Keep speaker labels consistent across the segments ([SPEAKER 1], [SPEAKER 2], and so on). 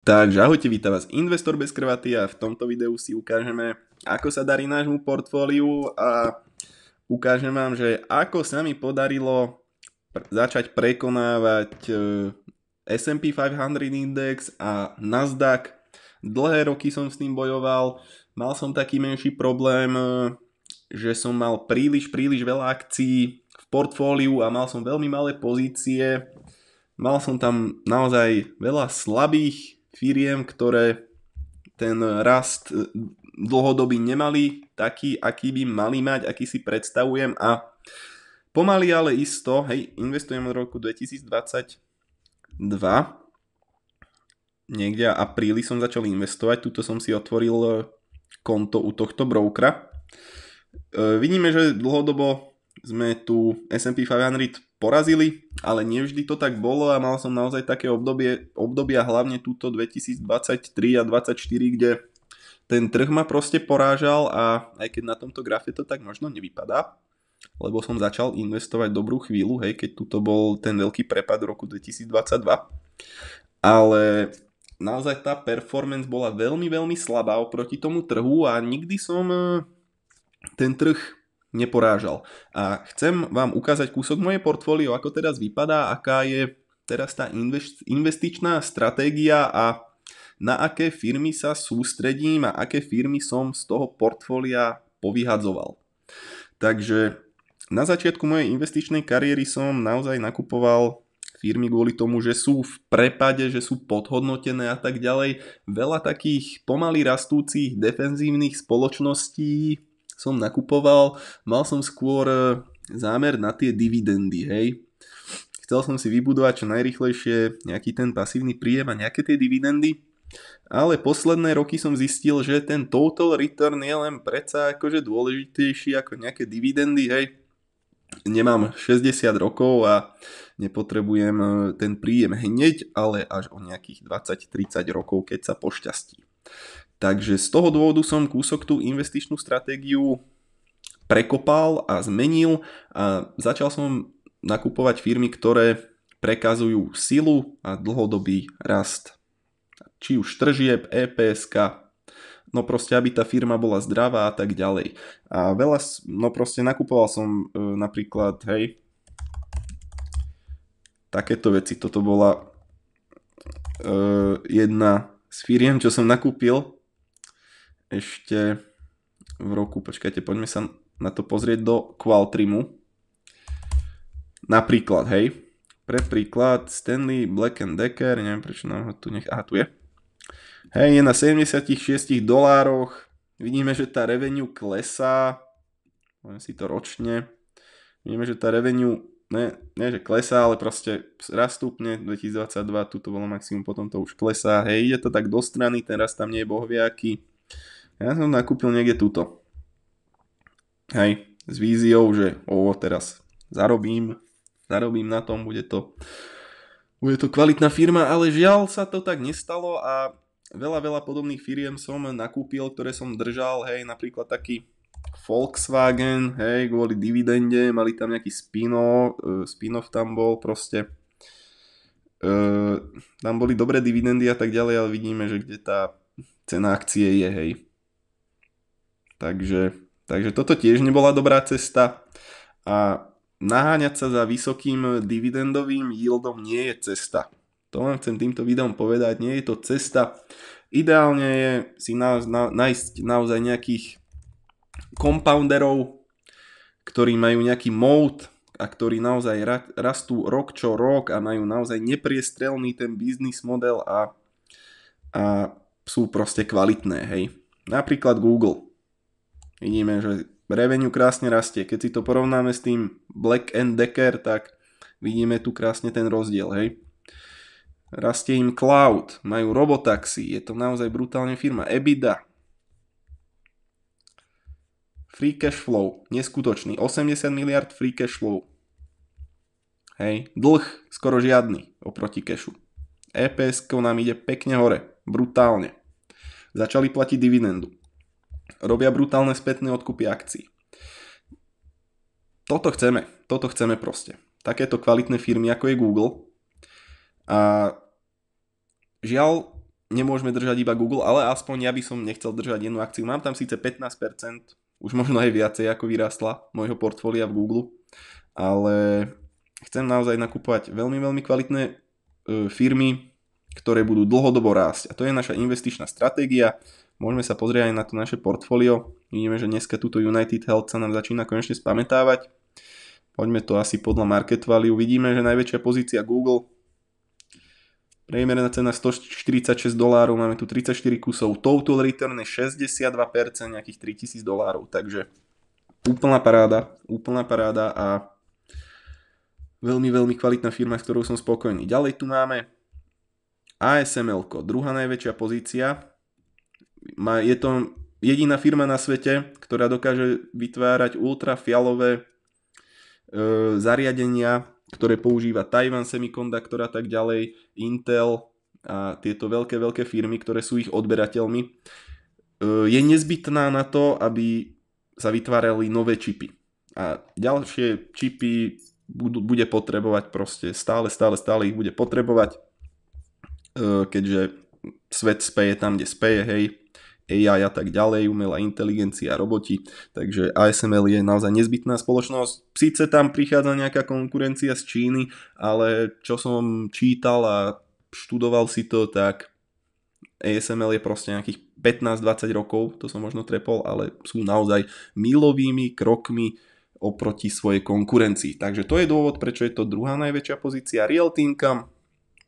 [SPEAKER 1] Takže ahojte, vítam vás Investor bez kravaty a v tomto videu si ukážeme, ako sa darí nášmu portfóliu a ukážem vám, že ako sa mi podarilo začať prekonávať S&P 500 index a Nasdaq. Dlhé roky som s tým bojoval, mal som taký menší problém, že som mal príliš veľa akcií v portfóliu a mal som veľmi malé pozície. Mal som tam naozaj veľa slabých firiem, ktoré ten rast dlhodobý nemali taký, aký by mali mať, aký si predstavujem a pomaly ale isto, hej, investujem od roku 2022, niekde v apríli som začal investovať, tuto som si otvoril konto u tohto brokera. Vidíme, že dlhodobo sme tu S&P 500 porazili, ale nevždy to tak bolo a mal som naozaj také obdobia hlavne túto 2023 a 2024, kde ten trh ma proste porážal a aj keď na tomto grafe to tak možno nevypadá, lebo som začal investovať dobrú chvíľu, hej, keď tuto bol ten veľký prepad v roku 2022, ale naozaj tá performance bola veľmi slabá oproti tomu trhu a nikdy som ten trh neporážal. A chcem vám ukázať kúsok moje portfólio, ako teraz vypadá, aká je teraz tá investičná stratégia a na aké firmy sa sústredím a aké firmy som z toho portfólia povyhadzoval. Takže na začiatku mojej investičnej kariéry som naozaj nakupoval firmy kvôli tomu, že sú v prepade, že sú podhodnotené a tak ďalej. Veľa takých pomaly rastúcich defenzívnych spoločností som nakupoval, mal som skôr zámer na tie dividendy, hej. Chcel som si vybudovať čo najrýchlejšie nejaký ten pasívny príjem a nejaké tie dividendy, ale posledné roky som zistil, že ten total return je len predsa akože dôležitejší ako nejaké dividendy, hej. Nemám 60 rokov a nepotrebujem ten príjem hneď, ale až o nejakých 20-30 rokov, keď sa pošťastí. Takže z toho dôvodu som kúsok tú investičnú stratégiu prekopal a zmenil a začal som nakupovať firmy, ktoré prekazujú silu a dlhodobý rast. Či už tržieb, EPSK, no proste aby tá firma bola zdravá a tak ďalej. A veľa, no proste nakupoval som napríklad, hej, takéto veci. Toto bola jedna z firiem, čo som nakúpil ešte v roku, počkajte, poďme sa na to pozrieť do Qualtrimu. Napríklad, hej, pre príklad Stanley Black & Decker, neviem prečo nám ho tu aha, tu je. Hej, je na $76, vidíme, že tá revenue klesá, poviem si to ročne, vidíme, že tá revenue, ne že klesá, ale proste rastúpne 2022, tuto bolo maximum, potom to už klesá, hej, ide to tak do strany, ten rast tam nie je bohviaký. Ja som nakúpil niekde túto. Hej, s víziou, že teraz zarobím na tom, bude to kvalitná firma, ale žiaľ sa to tak nestalo a veľa podobných firiem som nakúpil, ktoré som držal, hej, napríklad taký Volkswagen, hej, kvôli dividende, mali tam nejaký spin-off tam bol, proste tam boli dobré dividendy a tak ďalej, ale vidíme, že kde tá cena akcie je, hej. Takže toto tiež nebola dobrá cesta a naháňať sa za vysokým dividendovým yieldom nie je cesta. To vám chcem týmto videom povedať, nie je to cesta. Ideálne je si nájsť naozaj nejakých compounderov, ktorí majú nejaký mode a ktorí naozaj rastú rok čo rok a majú naozaj nepriestrelný ten biznis model a sú proste kvalitné, hej. Napríklad Google. Vidíme, že revenue krásne rastie. Keď si to porovnáme s tým Black & Decker, tak vidíme tu krásne ten rozdiel, hej. Rastie im cloud, majú robotaxi, je to naozaj brutálne firma. EBITDA. Free cash flow, neskutočný. 80 miliard free cash flow. Hej, dlh skoro žiadny oproti cashu. EPS-ko nám ide pekne hore, brutálne. Začali platiť dividendu. Robia brutálne spätné odkupy akcií. Toto chceme proste. Takéto kvalitné firmy ako je Google. A žiaľ, nemôžeme držať iba Google, ale aspoň ja by som nechcel držať jednu akciu. Mám tam síce 15%, už možno aj viacej ako vyrastla môjho portfólia v Google, ale chcem naozaj nakupovať veľmi, veľmi kvalitné firmy, ktoré budú dlhodobo rásť. A to je naša investičná stratégia. Môžeme sa pozrieť aj na to naše portfólio. Vidíme, že dneska túto United Health sa nám začína konečne spamätávať. Poďme to asi podľa market value. Vidíme, že najväčšia pozícia Google, priemerná cena $146, máme tu 34 kusov, total return je 62%, nejakých $3000, takže úplná paráda a veľmi, veľmi kvalitná firma, s ktorou som spokojný. Ďalej tu máme ASML, druhá najväčšia pozícia. Je to jediná firma na svete, ktorá dokáže vytvárať ultrafialové zariadenia, ktoré používa Taiwan Semiconductor a tak ďalej, Intel a tieto veľké firmy, ktoré sú ich odberateľmi. Je nezbytná na to, aby sa vytvárali nové čipy. A ďalšie čipy bude potrebovať proste stále ich bude potrebovať, keďže svet speje tam, kde speje, hej, AI a tak ďalej, umelá inteligencia, roboti, takže ASML je naozaj nezbytná spoločnosť. Síce tam prichádza nejaká konkurencia z Číny, ale čo som čítal a študoval si to, tak ASML je proste nejakých 15-20 rokov, to som možno trepol, ale sú naozaj milovými krokmi oproti svojej konkurencii. Takže to je dôvod, prečo je to druhá najväčšia pozícia. Realty Income,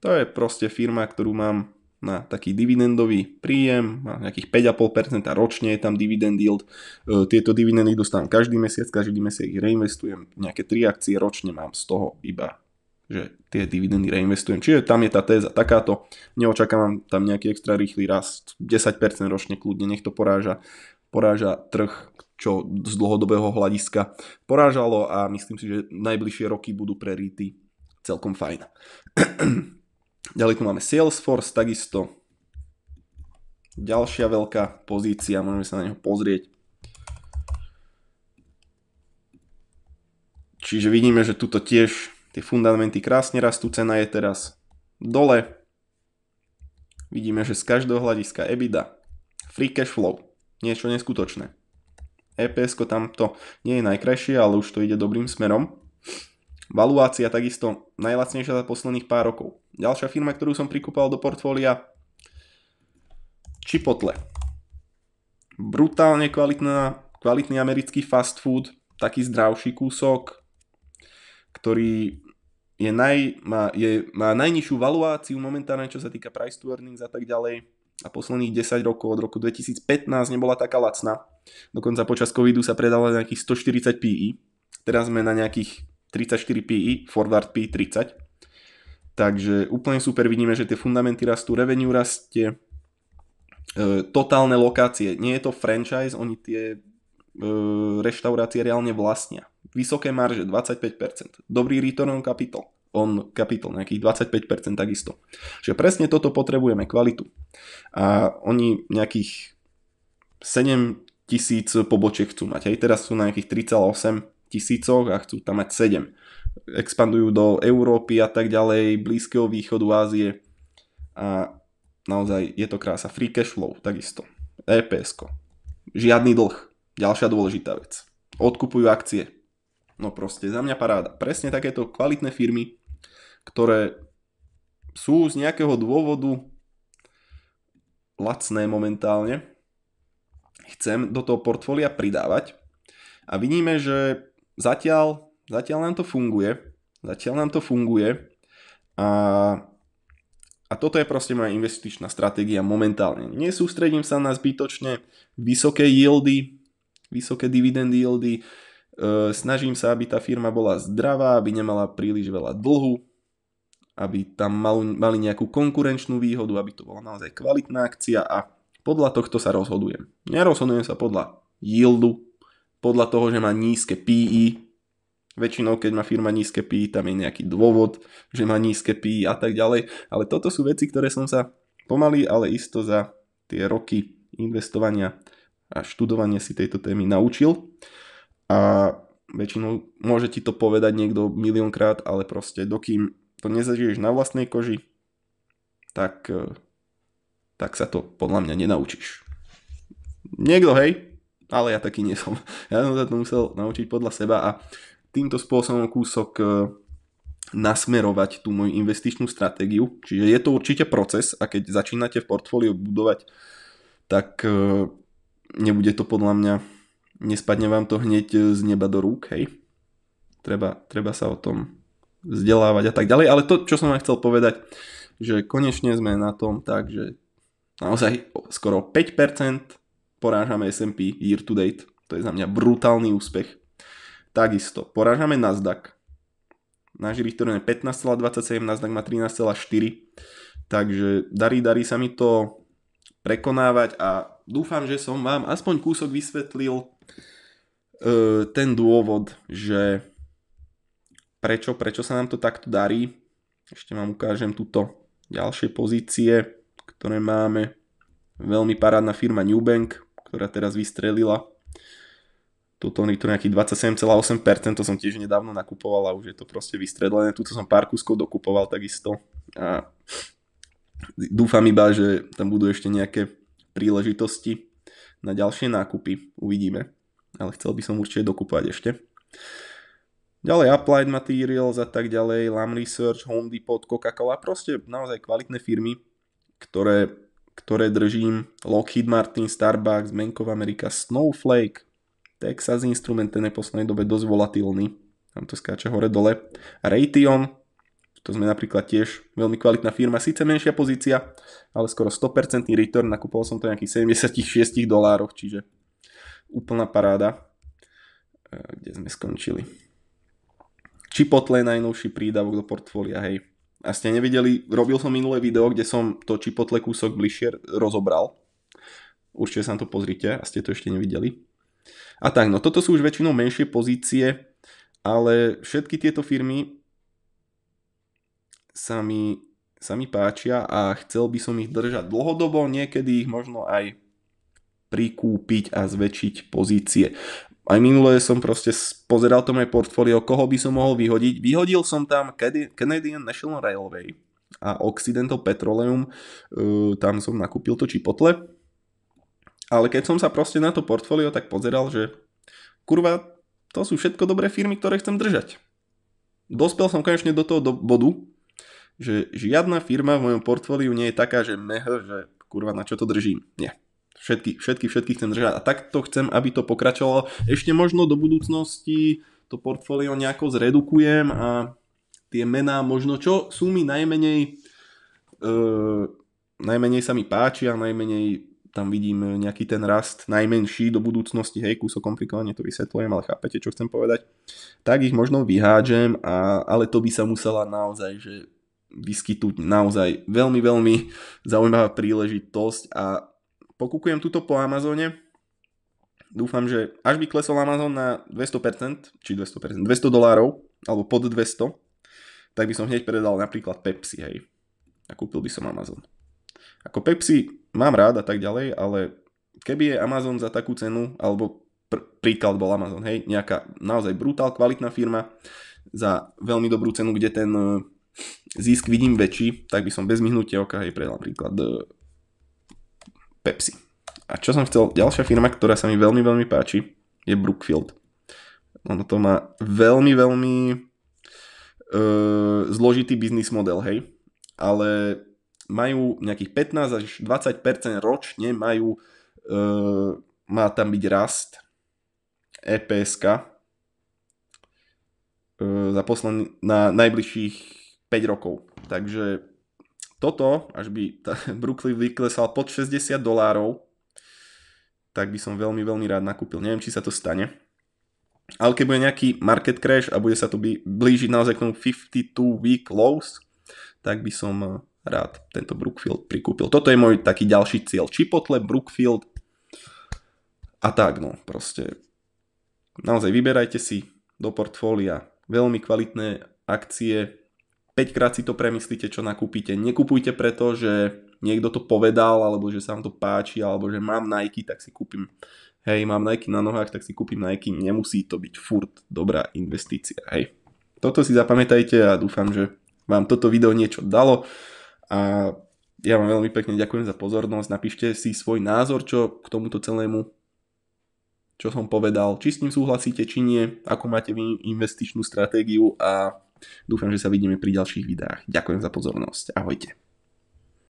[SPEAKER 1] to je proste firma, ktorú mám na taký dividendový príjem, má nejakých 5,5% ročne je tam dividend yield. Tieto dividendy dostávam každý mesiac ich reinvestujem, nejaké 3 akcie ročne mám z toho iba, že tie dividendy reinvestujem. Čiže tam je tá téza takáto, neočakávam tam nejaký extra rýchly rast, 10% ročne kľudne, nech to poráža trh, čo z dlhodobého hľadiska porážalo a myslím si, že najbližšie roky budú pre REITy celkom fajn. Ďalej tu máme Salesforce, takisto ďalšia veľká pozícia, môžeme sa na neho pozrieť. Čiže vidíme, že tuto tiež tie fundamenty krásne rastú, cena je teraz dole. Vidíme, že z každého hľadiska EBITDA, free cash flow, niečo neskutočné. EPS-ko tamto nie je najkrajšie, ale už to ide dobrým smerom. Valuácia takisto najlacnejšia za posledných pár rokov. Ďalšia firma, ktorú som prikúpal do portfólia, Chipotle. Brutálne kvalitný americký fast food, taký zdravší kúsok, ktorý má najnižšiu valuáciu momentálne, čo sa týka price to earnings a tak ďalej. A posledných 10 rokov, od roku 2015 nebola taká lacná. Dokonca počas covidu sa predala na nejakých 140 PE. Teraz sme na nejakých 34 PE, forward PE 30. Takže úplne super, vidíme, že tie fundamenty rastú, revenue rastie, totálne lokácie, nie je to franchise, oni tie reštaurácie reálne vlastnia. Vysoké marže, 25%, dobrý return on capital, nejakých 25% takisto. Čiže presne toto potrebujeme, kvalitu. A oni nejakých 7,000 pobočiek chcú mať, hej, teraz sú na nejakých 3,8 tisícoch a chcú tam mať 7. Expandujú do Európy a tak ďalej, Blízkeho východu, Ázie a naozaj je to krása. Free cash flow, takisto. EPS-ko. Žiadny dlh. Ďalšia dôležitá vec. Odkupujú akcie. No proste, za mňa paráda. Presne takéto kvalitné firmy, ktoré sú z nejakého dôvodu lacné momentálne, chcem do toho portfólia pridávať a vidíme, že Zatiaľ nám to funguje. A toto je proste moja investičná stratégia momentálne. Nesústredím sa na zbytočne vysoké yieldy, vysoké dividendy yieldy. Snažím sa, aby tá firma bola zdravá, aby nemala príliš veľa dlhu, aby tam mali nejakú konkurenčnú výhodu, aby to bola naozaj kvalitná akcia a podľa tohto sa rozhodujem. Nerozhodujem sa podľa yieldu, podľa toho, že má nízke PE. Väčšinou, keď má firma nízke PE, tam je nejaký dôvod, že má nízke PE a tak ďalej. Ale toto sú veci, ktoré som sa pomaly, ale isto za tie roky investovania a študovania si tejto témy naučil. A väčšinou môže ti to povedať niekto miliónkrát, ale proste dokým to nezažiješ na vlastnej koži, tak tak sa to podľa mňa nenaučíš. Niekto, hej, ale ja taký nie som. Ja som sa to musel naučiť podľa seba a týmto spôsobom kúsok nasmerovať tú moju investičnú stratégiu. Čiže je to určite proces a keď začínate v portfóliu budovať, tak nebude to podľa mňa, nespadne vám to hneď z neba do rúk, hej. Treba sa o tom vzdelávať a tak ďalej, ale to, čo som vám chcel povedať, že konečne sme na tom tak, že naozaj skoro 5% porážame S&P year to date, to je za mňa brutálny úspech. Takisto porážame Nasdaq, náš return je 15,27, Nasdaq má 13,4, takže darí sa mi to prekonávať a dúfam, že som vám aspoň kúsok vysvetlil ten dôvod, že prečo sa nám to takto darí. Ešte vám ukážem tuto ďalšie pozície, ktoré máme. Veľmi parádna firma Newbank, ktorá teraz vystrelila. Tuto je to nejaký 27,8%, to som tiež nedávno nakupoval a už je to proste vystrelené. Tuto som pár kúskov dokupoval takisto. A dúfam iba, že tam budú ešte nejaké príležitosti na ďalšie nákupy. Uvidíme. Ale chcel by som určite dokupovať ešte. Ďalej Applied Materials a tak ďalej, Lam Research, Home Depot, Coca-Cola, proste naozaj kvalitné firmy, ktoré držím. Lockheed Martin, Starbucks, Bank of America, Snowflake, Texas Instrument, ten je v poslednej dobe dosť volatilný, tam to skáče hore-dole. Raytheon, to sme napríklad tiež veľmi kvalitná firma, síce menšia pozícia, ale skoro 100% return, nakupoval som to nejakých $76, čiže úplná paráda. Kde sme skončili? Chipotle, najnovší prídavok do portfólia, hej. A ste nevideli, robil som minulé video, kde som to Chipotle kúsok bližšie rozobral. Určite sa na to pozrite, a ste to ešte nevideli. A tak, no toto sú už väčšinou menšie pozície, ale všetky tieto firmy sa mi páčia a chcel by som ich držať dlhodobo, niekedy ich možno aj prikúpiť a zväčšiť pozície. Aj minulé som proste pozeral to moje portfólio, koho by som mohol vyhodiť. Vyhodil som tam Canadian National Railway a Occidental Petroleum, tam som nakúpil to Chipotle. Ale keď som sa proste na to portfólio tak pozeral, že kurva, to sú všetko dobré firmy, ktoré chcem držať. Dospel som konečne do toho bodu, že žiadna firma v mojom portfóliu nie je taká, že že kurva, na čo to držím. Nie. Všetky chcem držať a takto chcem, aby to pokračovalo. Ešte možno do budúcnosti to portfólio nejako zredukujem a tie mená možno, čo sú mi najmenej sa mi páčia, najmenej tam vidím nejaký ten rast najmenší do budúcnosti, hej, kúsok komplikovane to vysvetľujem, ale chápete, čo chcem povedať, tak ich možno vyhádžem, ale to by sa musela naozaj, že vyskytnúť naozaj veľmi, veľmi zaujímavá príležitosť a pokúkujem tuto po Amazone, dúfam, že až by klesol Amazon na 200%, či $200, $200, alebo pod 200, tak by som hneď predal napríklad Pepsi, hej, a kúpil by som Amazon. Ako Pepsi mám rád a tak ďalej, ale keby je Amazon za takú cenu, alebo príklad bol Amazon, hej, nejaká naozaj brutál kvalitná firma za veľmi dobrú cenu, kde ten zisk vidím väčší, tak by som bez myhnutia oka, hej, predal napríklad Pepsi. A čo som chcel, ďalšia firma, ktorá sa mi veľmi, veľmi páči, je Brookfield. Ono to má veľmi, veľmi zložitý biznis model, hej, ale majú nejakých 15 až 20% ročne, má tam byť rast EPS-ka na najbližších 5 rokov. Takže toto, až by Brookfield vyklesal pod $60, tak by som veľmi, veľmi rád nakúpil. Neviem, či sa to stane. Ale keď bude nejaký market crash a bude sa to blížiť naozaj k tomu 52 week lows, tak by som rád tento Brookfield prikúpil. Toto je môj taký ďalší cieľ. Chipotle, Brookfield a tak, no, proste naozaj vyberajte si do portfólia veľmi kvalitné akcie, 5-krát si to premyslíte, čo nakúpite. Nekupujte preto, že niekto to povedal, alebo že sa vám to páči, alebo že mám Nike, tak si kúpim. Hej, mám Nike na nohách, tak si kúpim Nike. Nemusí to byť furt dobrá investícia. Hej. Toto si zapamätajte a dúfam, že vám toto video niečo dalo. A Ja vám veľmi pekne ďakujem za pozornosť. Napíšte si svoj názor, čo k tomuto celému, čo som povedal. Či s ním súhlasíte, či nie. Ako máte vy investičnú stratégiu a dúfam, že sa vidíme pri ďalších videách. Ďakujem za pozornosť. Ahojte.